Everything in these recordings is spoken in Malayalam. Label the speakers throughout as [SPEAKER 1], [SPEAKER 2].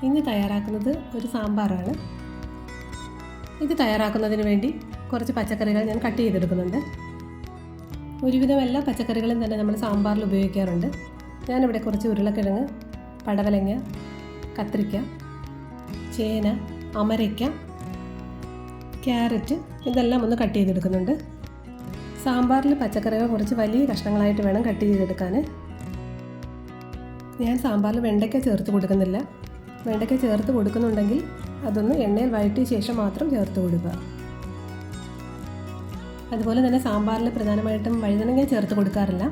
[SPEAKER 1] ഇന്ന് തയ്യാറാക്കുന്നത് ഒരു സാമ്പാറാണ്. ഇത് തയ്യാറാക്കുന്നതിന് വേണ്ടി കുറച്ച് പച്ചക്കറികൾ ഞാൻ കട്ട് ചെയ്തെടുക്കുന്നുണ്ട്. ഒരുവിധം എല്ലാ പച്ചക്കറികളും തന്നെ നമ്മൾ സാമ്പാറിൽ ഉപയോഗിക്കാറുണ്ട്. ഞാനിവിടെ കുറച്ച് ഉരുളക്കിഴങ്ങ്, പടവലങ്ങ, കത്രിക്ക, ചേന, അമരയ്ക്ക, ക്യാരറ്റ് ഇതെല്ലാം ഒന്ന് കട്ട് ചെയ്തെടുക്കുന്നുണ്ട്. സാമ്പാറിൽ പച്ചക്കറികൾ കുറച്ച് വലിയ കഷ്ണങ്ങളായിട്ട് വേണം കട്ട് ചെയ്തെടുക്കാൻ. ഞാൻ സാമ്പാറിൽ വെണ്ടയ്ക്ക ചേർത്ത് കൊടുക്കുന്നില്ല. വെണ്ടയ്ക്ക ചേർത്ത് കൊടുക്കുന്നുണ്ടെങ്കിൽ അതൊന്ന് എണ്ണയിൽ വഴറ്റിയ ശേഷം മാത്രം ചേർത്ത് കൊടുക്കുക. അതുപോലെ തന്നെ സാമ്പാറിൽ പ്രധാനമായിട്ടും വഴുതനങ്ങ ചേർത്ത് കൊടുക്കാറില്ല,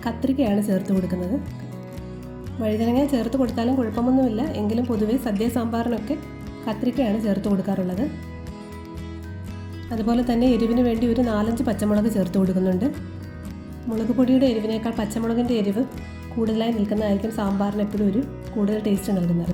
[SPEAKER 1] കത്രിക്കയാണ് ചേർത്ത് കൊടുക്കുന്നത്. വഴുതനങ്ങ ചേർത്ത് കൊടുത്താലും കുഴപ്പമൊന്നുമില്ല, എങ്കിലും പൊതുവേ സദ്യ സാമ്പാറിനൊക്കെ കത്രിക്കയാണ് ചേർത്ത് കൊടുക്കാറുള്ളത്. അതുപോലെ തന്നെ എരിവിന് വേണ്ടി ഒരു 4-5 പച്ചമുളക് ചേർത്ത് കൊടുക്കുന്നുണ്ട്. മുളക് പൊടിയുടെ എരിവിനേക്കാൾ പച്ചമുളകിൻ്റെ എരിവ് കൂടുതലായി നിൽക്കുന്നതായിരിക്കും സാമ്പാറിന് എപ്പോഴും ഒരു കൂടുതൽ ടേസ്റ്റ് നൽകുന്നത്.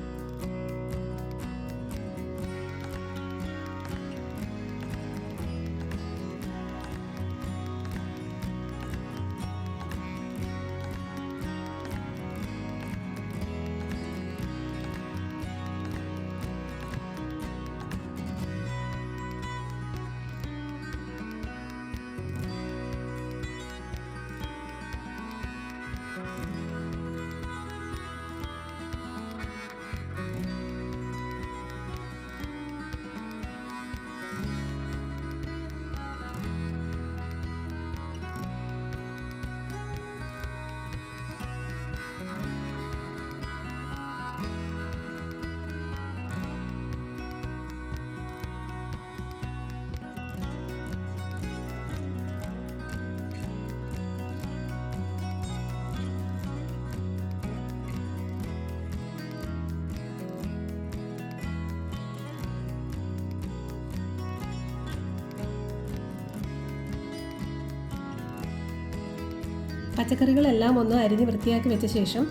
[SPEAKER 1] പച്ചക്കറികളെല്ലാം ഒന്ന് അരിഞ്ഞ് വൃത്തിയാക്കി വെച്ച ശേഷം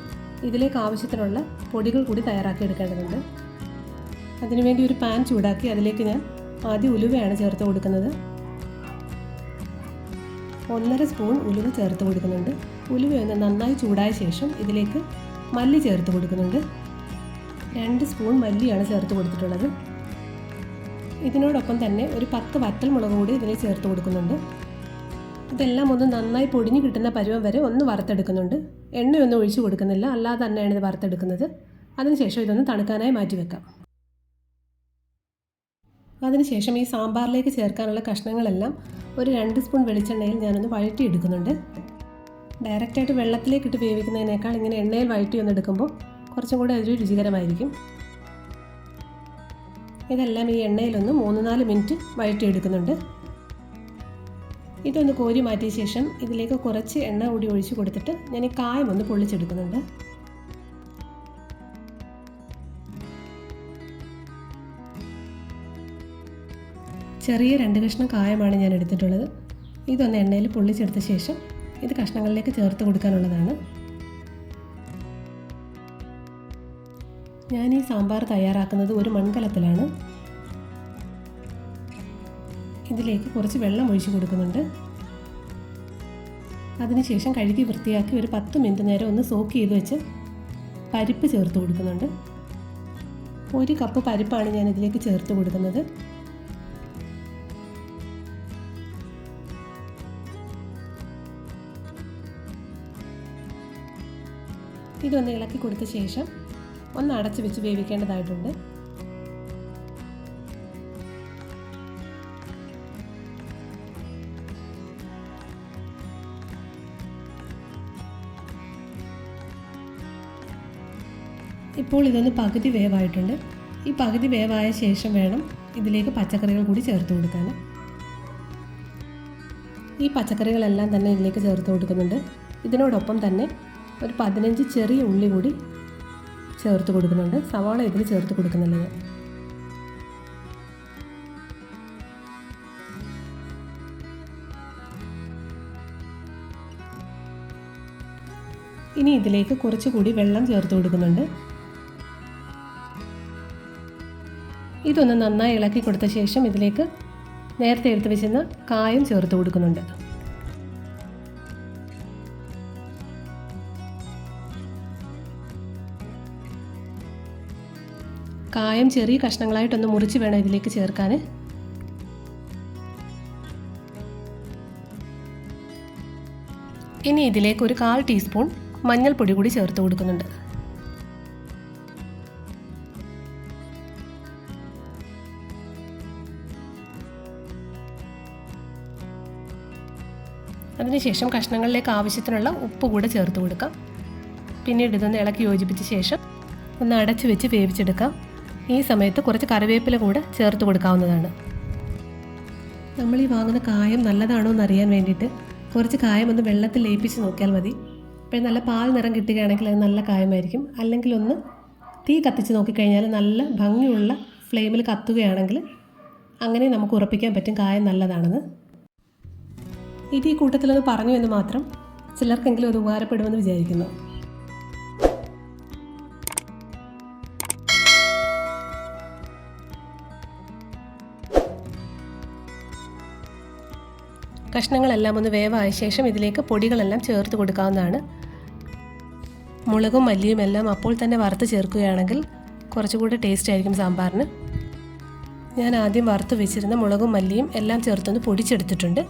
[SPEAKER 1] ഇതിലേക്ക് ആവശ്യത്തിനുള്ള പൊടികൾ കൂടി തയ്യാറാക്കി എടുക്കേണ്ടതുണ്ട്. അതിനുവേണ്ടി ഒരു പാൻ ചൂടാക്കി അതിലേക്ക് ഞാൻ ആദ്യം ഉലുവയാണ് ചേർത്ത് കൊടുക്കുന്നത്. 1.5 സ്പൂൺ ഉലുവ ചേർത്ത് കൊടുക്കുന്നുണ്ട്. ഉലുവ ഒന്ന് നന്നായി ചൂടായ ശേഷം ഇതിലേക്ക് മല്ലി ചേർത്ത് കൊടുക്കുന്നുണ്ട്. 2 സ്പൂൺ മല്ലിയാണ് ചേർത്ത് കൊടുത്തിട്ടുള്ളത്. ഇതിനോടൊപ്പം തന്നെ ഒരു 10 വറ്റൽമുളക് കൂടി ഇതിൽ ചേർത്ത് കൊടുക്കുന്നുണ്ട്. ഇതെല്ലാം ഒന്ന് നന്നായി പൊടിഞ്ഞു കിട്ടുന്ന പരുവം വരെ ഒന്ന് വറുത്തെടുക്കുന്നുണ്ട്. എണ്ണയൊന്നും ഒഴിച്ചു കൊടുക്കുന്നില്ല, അല്ലാതെ തന്നെയാണ് ഇത് വറുത്തെടുക്കുന്നത്. അതിനുശേഷം ഇതൊന്ന് തണുക്കാനായി മാറ്റി വെക്കാം. അതിനുശേഷം ഈ സാമ്പാറിലേക്ക് ചേർക്കാനുള്ള കഷ്ണങ്ങളെല്ലാം ഒരു 2 സ്പൂൺ വെളിച്ചെണ്ണയിൽ ഞാനൊന്ന് വഴറ്റിയെടുക്കുന്നുണ്ട്. ഡയറക്റ്റായിട്ട് വെള്ളത്തിലേക്കിട്ട് വേവിക്കുന്നതിനേക്കാൾ ഇങ്ങനെ എണ്ണയിൽ വഴറ്റി ഒന്നെടുക്കുമ്പോൾ കുറച്ചും കൂടെ അതൊരു രുചികരമായിരിക്കും. ഇതെല്ലാം ഈ എണ്ണയിലൊന്ന് 3-4 മിനിറ്റ് വഴറ്റിയെടുക്കുന്നുണ്ട്. ഇതൊന്ന് കോരി മാറ്റിയ ശേഷം ഇതിലേക്ക് കുറച്ച് എണ്ണ കൂടി ഒഴിച്ചു കൊടുത്തിട്ട് ഞാൻ ഈ കായം ഒന്ന് പൊള്ളിച്ചെടുക്കുന്നുണ്ട്. ചെറിയ 2 കഷ്ണം കായമാണ് ഞാൻ എടുത്തിട്ടുള്ളത്. ഇതൊന്ന് എണ്ണയിൽ പൊള്ളിച്ചെടുത്ത ശേഷം ഇത് കഷ്ണങ്ങളിലേക്ക് ചേർത്ത് കൊടുക്കാനുള്ളതാണ്. ഞാൻ ഈ സാമ്പാർ തയ്യാറാക്കുന്നത് ഒരു മൺകലത്തിലാണ്. ഇതിലേക്ക് കുറച്ച് വെള്ളം ഒഴിച്ച് കൊടുക്കുന്നുണ്ട്. അതിനുശേഷം കഴുകി വൃത്തിയാക്കി ഒരു 10 മിനിറ്റ് നേരം ഒന്ന് സോക്ക് ചെയ്ത് വെച്ച് പരിപ്പ് ചേർത്ത് കൊടുക്കുന്നുണ്ട്. 1 കപ്പ് പരിപ്പാണ് ഞാൻ ഇതിലേക്ക് ചേർത്ത് കൊടുക്കുന്നത്. ഇതൊന്ന് ഇളക്കി കൊടുത്ത ശേഷം ഒന്ന് അടച്ചു വെച്ച് വേവിക്കേണ്ടതായിട്ടുണ്ട്. ഇപ്പോൾ ഇതൊന്ന് പകുതി വേവായിട്ടുണ്ട്. ഈ പകുതി വേവായ ശേഷം വേണം ഇതിലേക്ക് പച്ചക്കറികൾ കൂടി ചേർത്ത് കൊടുക്കാൻ. ഈ പച്ചക്കറികളെല്ലാം തന്നെ ഇതിലേക്ക് ചേർത്ത് കൊടുക്കുന്നുണ്ട്. ഇതിനോടൊപ്പം തന്നെ ഒരു 15 ചെറിയ ഉള്ളി കൂടി ചേർത്ത് കൊടുക്കുന്നുണ്ട്. സവാള ഇതിൽ ചേർത്ത് കൊടുക്കുന്നില്ല. ഇനി ഇതിലേക്ക് കുറച്ചുകൂടി വെള്ളം ചേർത്ത് കൊടുക്കുന്നുണ്ട്. ഇതൊന്ന് നന്നായി ഇളക്കി കൊടുത്ത ശേഷം ഇതിലേക്ക് നേരത്തെ എടുത്ത് വെച്ചിരുന്ന കായം ചേർത്ത് കൊടുക്കുന്നുണ്ട്. കായം ചെറിയ കഷ്ണങ്ങളായിട്ടൊന്ന് മുറിച്ച് വേണം ഇതിലേക്ക് ചേർക്കാൻ. ഇനി ഇതിലേക്ക് ഒരു 1/4 ടീസ്പൂൺ മഞ്ഞൾപ്പൊടി കൂടി ചേർത്ത് കൊടുക്കുന്നുണ്ട്. അതിനുശേഷം കഷ്ണങ്ങളിലേക്ക് ആവശ്യത്തിനുള്ള ഉപ്പ് കൂടെ ചേർത്ത് കൊടുക്കാം. പിന്നീട് ഇതൊന്ന് ഇളക്കി യോജിപ്പിച്ച ശേഷം ഒന്ന് അടച്ചു വെച്ച് വേവിച്ചെടുക്കാം. ഈ സമയത്ത് കുറച്ച് കറിവേപ്പില കൂടെ ചേർത്ത് കൊടുക്കാവുന്നതാണ്. നമ്മൾ ഈ വാങ്ങുന്ന കായം നല്ലതാണോ എന്ന് അറിയാൻ വേണ്ടിയിട്ട് കുറച്ച് കായം ഒന്ന് വെള്ളത്തിൽ ലയിപ്പിച്ച് നോക്കിയാൽ മതി. അപ്പോൾ നല്ല പാൽ നിറം കിട്ടുകയാണെങ്കിൽ അത് നല്ല കായമായിരിക്കും. അല്ലെങ്കിൽ ഒന്ന് തീ കത്തിച്ച് നോക്കിക്കഴിഞ്ഞാൽ നല്ല ഭംഗിയുള്ള ഫ്ലെയിമിൽ കത്തുകയാണെങ്കിൽ അങ്ങനെ നമുക്ക് ഉറപ്പിക്കാൻ പറ്റും കായം നല്ലതാണെന്ന്. ഇത് ഈ കൂട്ടത്തിലൊന്ന് പറഞ്ഞു എന്ന് മാത്രം, ചിലർക്കെങ്കിലും അത് ഉപകാരപ്പെടുമെന്ന് വിചാരിക്കുന്നു. കഷ്ണങ്ങളെല്ലാം ഒന്ന് വേവായ ശേഷം ഇതിലേക്ക് പൊടികളെല്ലാം ചേർത്ത് കൊടുക്കാവുന്നതാണ്. മുളകും മല്ലിയും എല്ലാം അപ്പോൾ തന്നെ വറുത്ത് ചേർക്കുകയാണെങ്കിൽ കുറച്ചുകൂടി ടേസ്റ്റ് ആയിരിക്കും സാമ്പാറിന്. ഞാൻ ആദ്യം വറുത്ത് വെച്ചിരുന്ന മുളകും മല്ലിയും എല്ലാം ചേർത്തൊന്ന് പൊടിച്ചെടുത്തിട്ടുണ്ട്.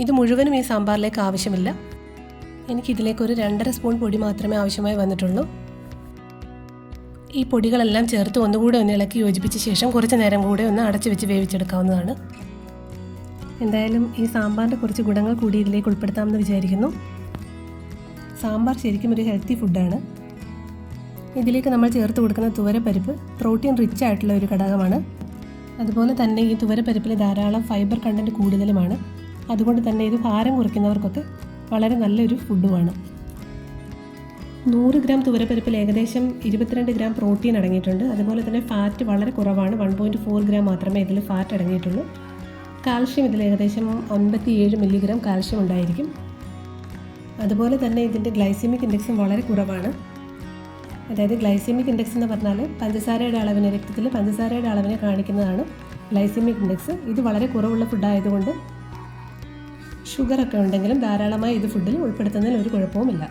[SPEAKER 1] ഇത് മുഴുവനും ഈ സാമ്പാറിലേക്ക് ആവശ്യമില്ല. എനിക്കിതിലേക്ക് ഒരു 2.5 സ്പൂൺ പൊടി മാത്രമേ ആവശ്യമായി വന്നിട്ടുള്ളൂ. ഈ പൊടികളെല്ലാം ചേർത്ത് ഒന്നുകൂടെ ഒന്ന് ഇളക്കി യോജിപ്പിച്ച ശേഷം കുറച്ച് നേരം കൂടെ ഒന്ന് അടച്ചു വെച്ച് വേവിച്ചെടുക്കാവുന്നതാണ്. എന്തായാലും ഈ സാമ്പാറിൻ്റെ കുറച്ച് ഗുണങ്ങൾ കൂടി ഇതിലേക്ക് ഉൾപ്പെടുത്താമെന്ന് വിചാരിക്കുന്നു. സാമ്പാർ ശരിക്കും ഒരു ഹെൽത്തി ഫുഡാണ്. ഇതിലേക്ക് നമ്മൾ ചേർത്ത് കൊടുക്കുന്ന തുവരപ്പരിപ്പ് പ്രോട്ടീൻ റിച്ച് ആയിട്ടുള്ള ഒരു ഘടകമാണ്. അതുപോലെ തന്നെ ഈ തുവരപ്പരിപ്പിൽ ധാരാളം ഫൈബർ കണ്ടൻറ്റ് കൂടുതലുമാണ്. അതുകൊണ്ട് തന്നെ ഇത് ഭാരം കുറയ്ക്കുന്നവർക്കൊക്കെ വളരെ നല്ലൊരു ഫുഡുമാണ്. 100 ഗ്രാം തുവരപ്പരിപ്പിൽ ഏകദേശം 22 ഗ്രാം പ്രോട്ടീൻ അടങ്ങിയിട്ടുണ്ട്. അതുപോലെ തന്നെ ഫാറ്റ് വളരെ കുറവാണ്. 1.4 ഗ്രാം മാത്രമേ ഇതിൽ ഫാറ്റ് അടങ്ങിയിട്ടുള്ളൂ. കാൽഷ്യം ഇതിൽ ഏകദേശം 57 മില്ലിഗ്രാം കാൽഷ്യം ഉണ്ടായിരിക്കും. അതുപോലെ തന്നെ ഇതിൻ്റെ ഗ്ലൈസെമിക് ഇൻഡെക്സും വളരെ കുറവാണ്. അതായത് ഗ്ലൈസെമിക് ഇൻഡെക്സ് എന്ന് പറഞ്ഞാൽ പഞ്ചസാരയുടെ അളവിനെ, രക്തത്തിൽ പഞ്ചസാരയുടെ അളവിനെ കാണിക്കുന്നതാണ് ഗ്ലൈസെമിക് ഇൻഡെക്സ്. ഇത് വളരെ കുറവുള്ള ഫുഡായതുകൊണ്ട് ഷുഗറൊക്കെ ഉണ്ടെങ്കിലും ധാരാളമായി ഇത് ഫുഡിൽ ഉൾപ്പെടുത്തുന്നതിൽ ഒരു കുഴപ്പവുമില്ല.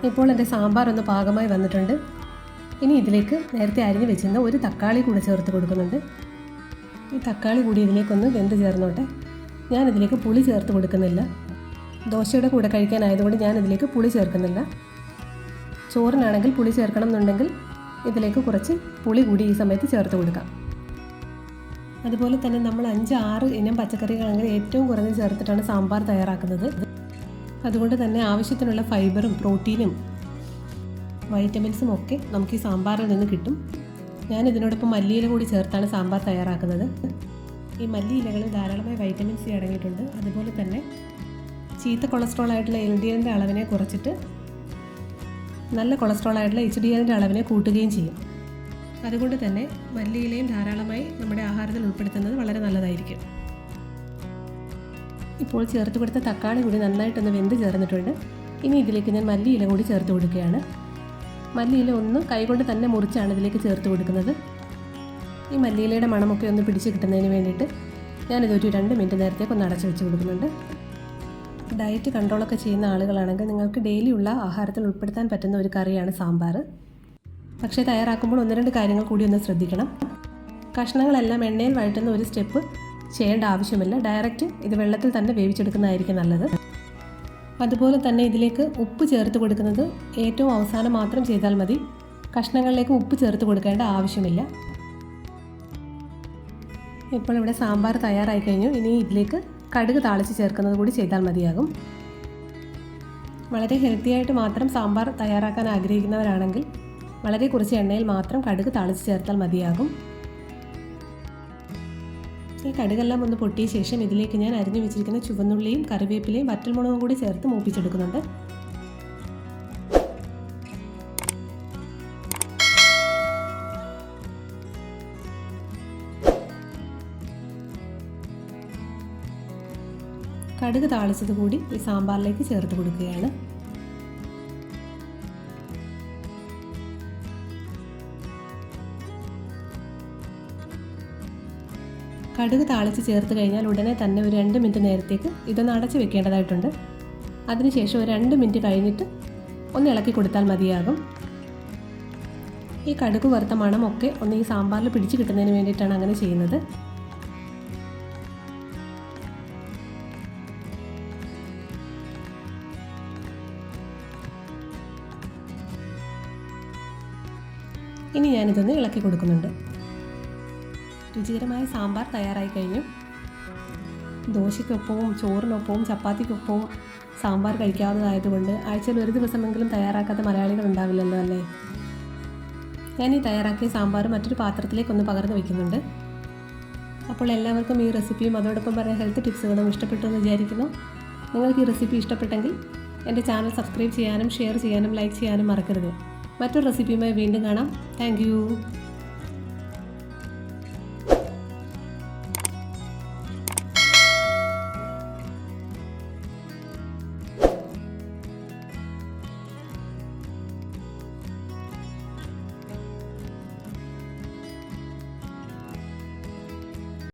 [SPEAKER 1] ഇപ്പോൾ എൻ്റെ സാമ്പാർ ഒന്ന് പാകമായി വന്നിട്ടുണ്ട്. ഇനി ഇതിലേക്ക് നേരത്തെ അരിഞ്ഞ് വെച്ചിരുന്ന ഒരു തക്കാളി കൂടെ ചേർത്ത് കൊടുക്കുന്നുണ്ട്. ഈ തക്കാളി കൂടി ഇതിലേക്കൊന്ന് വെന്ത് ചേർന്നോട്ടെ. ഞാനിതിലേക്ക് പുളി ചേർത്ത് കൊടുക്കുന്നില്ല. ദോശയുടെ കൂടെ കഴിക്കാനായതുകൊണ്ട് ഞാനിതിലേക്ക് പുളി ചേർക്കുന്നില്ല. ചോറിനാണെങ്കിൽ പുളി ചേർക്കണം എന്നുണ്ടെങ്കിൽ ഇതിലേക്ക് കുറച്ച് പുളി കൂടി ഈ സമയത്ത് ചേർത്ത് കൊടുക്കാം. അതുപോലെ തന്നെ നമ്മൾ 5-6 ഇനം പച്ചക്കറികളാണെങ്കിൽ ഏറ്റവും കുറഞ്ഞ് ചേർത്തിട്ടാണ് സാമ്പാർ തയ്യാറാക്കുന്നത്. അതുകൊണ്ട് തന്നെ ആവശ്യത്തിനുള്ള ഫൈബറും പ്രോട്ടീനും വൈറ്റമിൻസും ഒക്കെ നമുക്ക് ഈ സാമ്പാറിൽ നിന്ന് കിട്ടും. ഞാൻ ഇതിനോടൊപ്പം മല്ലിയില കൂടി ചേർത്താണ് സാമ്പാർ തയ്യാറാക്കുന്നത്. ഈ മല്ലിയിലകളിൽ ധാരാളമായി വൈറ്റമിൻ സി അടങ്ങിയിട്ടുണ്ട്. അതുപോലെ തന്നെ ചീത്ത കൊളസ്ട്രോൾ ആയിട്ടുള്ള LDLൻ്റെ അളവിനെ കുറച്ചിട്ട് നല്ല കൊളസ്ട്രോൾ ആയിട്ടുള്ള HDLൻ്റെ അളവിനെ കൂട്ടുകയും ചെയ്യും. അതുകൊണ്ട് തന്നെ മല്ലിയിലയും ധാരാളമായി നമ്മുടെ ആഹാരത്തിൽ ഉൾപ്പെടുത്തുന്നത് വളരെ നല്ലതായിരിക്കും. ഇപ്പോൾ ചേർത്ത് കൊടുത്ത തക്കാളി കൂടി നന്നായിട്ടൊന്ന് വെന്ത് ചേർന്നിട്ടുണ്ട്. ഇനി ഇതിലേക്ക് ഞാൻ മല്ലിയില കൂടി ചേർത്ത് കൊടുക്കുകയാണ്. മല്ലിയില ഒന്ന് കൈകൊണ്ട് തന്നെ മുറിച്ചാണ് ഇതിലേക്ക് ചേർത്ത് കൊടുക്കുന്നത്. ഈ മല്ലിയിലയുടെ മണമൊക്കെ ഒന്ന് പിടിച്ച് കിട്ടുന്നതിന് വേണ്ടിയിട്ട് ഞാനിതൊരു 2 മിനിറ്റ് നേരത്തേക്ക് ഒന്ന് അടച്ചു വെച്ച് കൊടുക്കുന്നുണ്ട്. ഡയറ്റ് കൺട്രോളൊക്കെ ചെയ്യുന്ന ആളുകളാണെങ്കിൽ നിങ്ങൾക്ക് ഡെയിലി ഉള്ള ആഹാരത്തിൽ ഉൾപ്പെടുത്താൻ പറ്റുന്ന ഒരു കറിയാണ് സാമ്പാർ. പക്ഷേ തയ്യാറാക്കുമ്പോൾ 1-2 കാര്യങ്ങൾ കൂടി ഒന്ന് ശ്രദ്ധിക്കണം. കഷ്ണങ്ങളെല്ലാം എണ്ണയിൽ വഴറ്റുന്ന ഒരു സ്റ്റെപ്പ് ചെയ്യേണ്ട ആവശ്യമില്ല. ഡയറക്റ്റ് ഇത് വെള്ളത്തിൽ തന്നെ വേവിച്ചെടുക്കുന്നതായിരിക്കും നല്ലത്. അതുപോലെ തന്നെ ഇതിലേക്ക് ഉപ്പ് ചേർത്ത് കൊടുക്കുന്നത് ഏറ്റവും അവസാനം മാത്രം ചെയ്താൽ മതി. കഷ്ണങ്ങളിലേക്ക് ഉപ്പ് ചേർത്ത് കൊടുക്കേണ്ട ആവശ്യമില്ല. ഇപ്പോൾ ഇവിടെ സാമ്പാർ തയ്യാറായി കഴിഞ്ഞു. ഇനി ഇതിലേക്ക് കടുക് താളിച്ച് ചേർക്കുന്നത് കൂടി ചെയ്താൽ മതിയാകും. വളരെ ഹെൽത്തി ആയിട്ട് മാത്രം സാമ്പാർ തയ്യാറാക്കാൻ ആഗ്രഹിക്കുന്നവരാണെങ്കിൽ വളരെ കുറച്ച് എണ്ണയിൽ മാത്രം കടുക് താളിച്ച് ചേർത്താൽ മതിയാകും. ഈ കടുകെല്ലാം ഒന്ന് പൊട്ടിയ ശേഷം ഇതിലേക്ക് ഞാൻ അരിഞ്ഞു വെച്ചിരിക്കുന്ന ചുവന്നുള്ളിയും കറിവേപ്പിലയും വറ്റൽമുളകും കൂടി ചേർത്ത് മൂപ്പിച്ചെടുക്കുന്നുണ്ട്. കടുക് താളിച്ചത് കൂടി ഈ സാമ്പാറിലേക്ക് ചേർത്ത് കൊടുക്കുകയാണ്. കടുക് താളിച്ച് ചേർത്ത് കഴിഞ്ഞാൽ ഉടനെ തന്നെ ഒരു 2 മിനിറ്റ് നേരത്തേക്ക് ഇതൊന്ന് അടച്ച് വെക്കേണ്ടതായിട്ടുണ്ട്. അതിനുശേഷം ഒരു 2 മിനിറ്റ് കഴിഞ്ഞിട്ട് ഒന്ന് ഇളക്കി കൊടുത്താൽ മതിയാകും. ഈ കടുക് വറുത്ത മണമൊക്കെ ഒന്ന് ഈ സാമ്പാറിൽ പിടിച്ച് കിട്ടുന്നതിന് വേണ്ടിയിട്ടാണ് അങ്ങനെ ചെയ്യുന്നത്. ഇനി ഞാനിതൊന്ന് ഇളക്കി കൊടുക്കുന്നുണ്ട്. രുചികരമായ സാമ്പാർ തയ്യാറായി കഴിഞ്ഞു. ദോശയ്ക്കൊപ്പവും ചോറിനൊപ്പവും ചപ്പാത്തിക്കൊപ്പവും സാമ്പാർ കഴിക്കാവുന്നതായതുകൊണ്ട് ആഴ്ചയിൽ ഒരു ദിവസമെങ്കിലും തയ്യാറാക്കാത്ത മലയാളികൾ ഉണ്ടാവില്ലല്ലോ അല്ലേ. ഞാൻ ഈ തയ്യാറാക്കിയ സാമ്പാർ മറ്റൊരു പാത്രത്തിലേക്കൊന്ന് പകർന്ന് വയ്ക്കുന്നുണ്ട്. അപ്പോൾ എല്ലാവർക്കും ഈ റെസിപ്പിയും അതോടൊപ്പം പറഞ്ഞ ഹെൽത്ത് ടിപ്സുകളും ഇഷ്ടപ്പെട്ടു എന്ന് വിചാരിക്കുന്നു. നിങ്ങൾക്ക് ഈ റെസിപ്പി ഇഷ്ടപ്പെട്ടെങ്കിൽ എൻ്റെ ചാനൽ സബ്സ്ക്രൈബ് ചെയ്യാനും ഷെയർ ചെയ്യാനും ലൈക്ക് ചെയ്യാനും മറക്കരുത്. മറ്റൊരു റെസിപ്പിയുമായി വീണ്ടും കാണാം. Thank you.